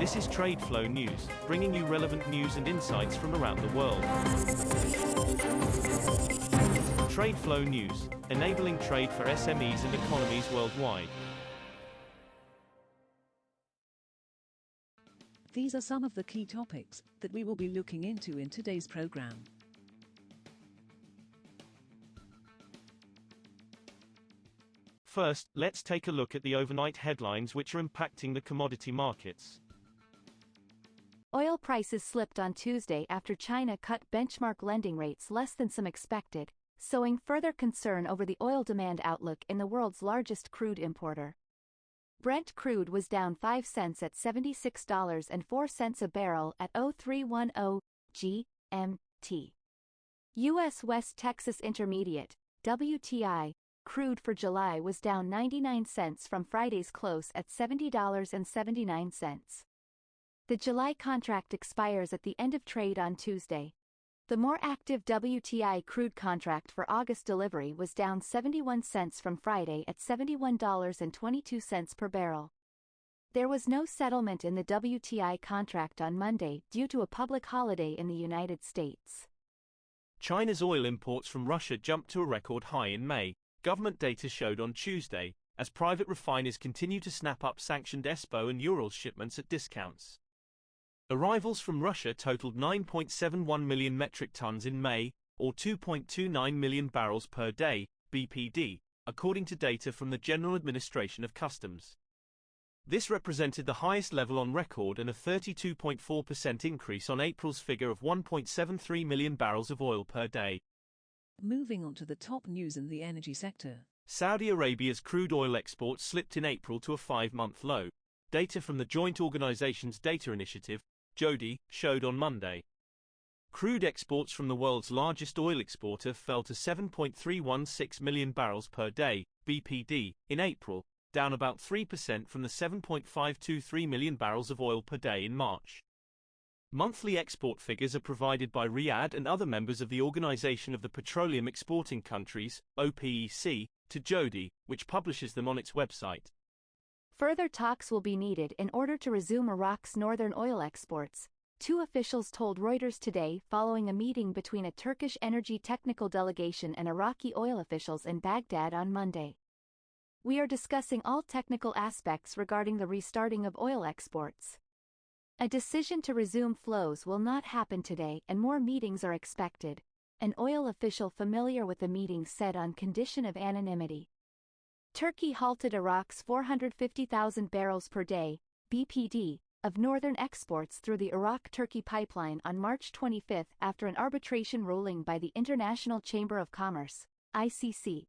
This is TradeFlow News, bringing you relevant news and insights from around the world. TradeFlow News, enabling trade for SMEs and economies worldwide. These are some of the key topics that we will be looking into in today's program. First, let's take a look at the overnight headlines which are impacting the commodity markets. Oil prices slipped on Tuesday after China cut benchmark lending rates less than some expected, sowing further concern over the oil demand outlook in the world's largest crude importer. Brent crude was down 5 cents at $76.04 a barrel at 0310 GMT. U.S. West Texas Intermediate, WTI, crude for July was down 99 cents from Friday's close at $70.79. The July contract expires at the end of trade on Tuesday. The more active WTI crude contract for August delivery was down 71 cents from Friday at $71.22 per barrel. There was no settlement in the WTI contract on Monday due to a public holiday in the United States. China's oil imports from Russia jumped to a record high in May, government data showed on Tuesday, as private refiners continue to snap up sanctioned ESPO and Urals shipments at discounts. Arrivals from Russia totaled 9.71 million metric tons in May, or 2.29 million barrels per day, BPD, according to data from the General Administration of Customs. This represented the highest level on record and a 32.4% increase on April's figure of 1.73 million barrels of oil per day. Moving on to the top news in the energy sector. Saudi Arabia's crude oil exports slipped in April to a 5-month low. Data from the Joint Organizations Data Initiative, JODI, showed on Monday. Crude exports from the world's largest oil exporter fell to 7.316 million barrels per day, BPD, in April, down about 3% from the 7.523 million barrels of oil per day in March. Monthly export figures are provided by Riyadh and other members of the Organization of the Petroleum Exporting Countries, OPEC, to JODI, which publishes them on its website. Further talks will be needed in order to resume Iraq's northern oil exports, two officials told Reuters today following a meeting between a Turkish energy technical delegation and Iraqi oil officials in Baghdad on Monday. We are discussing all technical aspects regarding the restarting of oil exports. A decision to resume flows will not happen today and more meetings are expected, an oil official familiar with the meeting said on condition of anonymity. Turkey halted Iraq's 450,000 barrels per day, BPD, of northern exports through the Iraq-Turkey pipeline on March 25 after an arbitration ruling by the International Chamber of Commerce, ICC.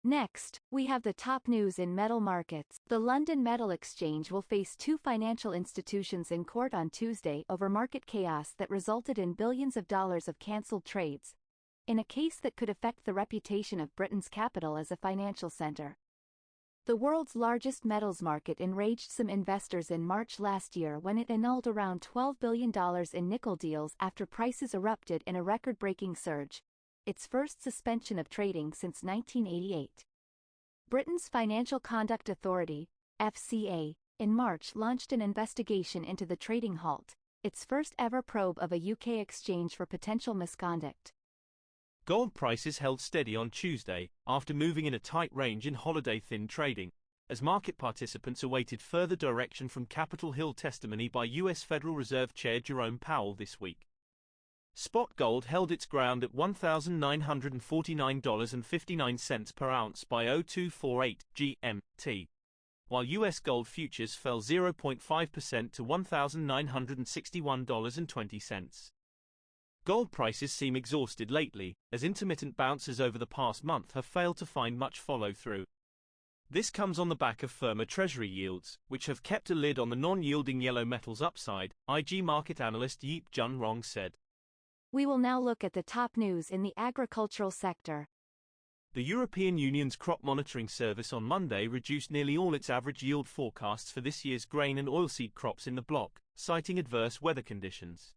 Next, we have the top news in metal markets. The London Metal Exchange will face two financial institutions in court on Tuesday over market chaos that resulted in billions of dollars of cancelled trades, in a case that could affect the reputation of Britain's capital as a financial centre. The world's largest metals market enraged some investors in March last year when it annulled around $12 billion in nickel deals after prices erupted in a record-breaking surge, its first suspension of trading since 1988. Britain's Financial Conduct Authority, FCA, in March launched an investigation into the trading halt, its first ever probe of a UK exchange for potential misconduct. Gold prices held steady on Tuesday, after moving in a tight range in holiday-thin trading, as market participants awaited further direction from Capitol Hill testimony by U.S. Federal Reserve Chair Jerome Powell this week. Spot gold held its ground at $1,949.59 per ounce by 0248 GMT, while U.S. gold futures fell 0.5% to $1,961.20. Gold prices seem exhausted lately, as intermittent bounces over the past month have failed to find much follow-through. This comes on the back of firmer Treasury yields, which have kept a lid on the non-yielding yellow metals upside, IG market analyst Yeep Jun Rong said. We will now look at the top news in the agricultural sector. The European Union's crop monitoring service on Monday reduced nearly all its average yield forecasts for this year's grain and oilseed crops in the bloc, citing adverse weather conditions.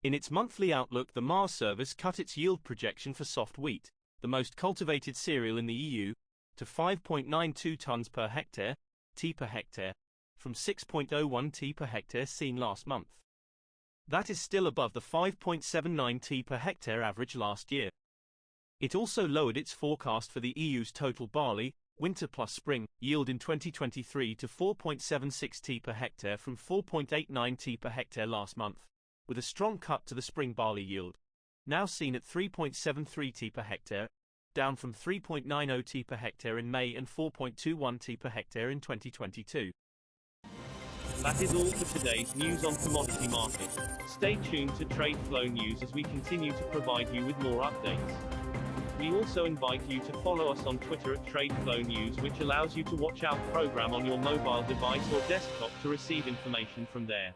In its monthly outlook, the Mars service cut its yield projection for soft wheat, the most cultivated cereal in the EU, to 5.92 tons per hectare, T per hectare, from 6.01 T per hectare seen last month. That is still above the 5.79 T per hectare average last year. It also lowered its forecast for the EU's total barley, winter plus spring, yield in 2023 to 4.76 T per hectare from 4.89 T per hectare last month, with a strong cut to the spring barley yield, now seen at 3.73 T per hectare, down from 3.90 T per hectare in May and 4.21 T per hectare in 2022. That is all for today's news on commodity markets. Stay tuned to TradeFlow News as we continue to provide you with more updates. We also invite you to follow us on Twitter at TradeFlow News, which allows you to watch our program on your mobile device or desktop to receive information from there.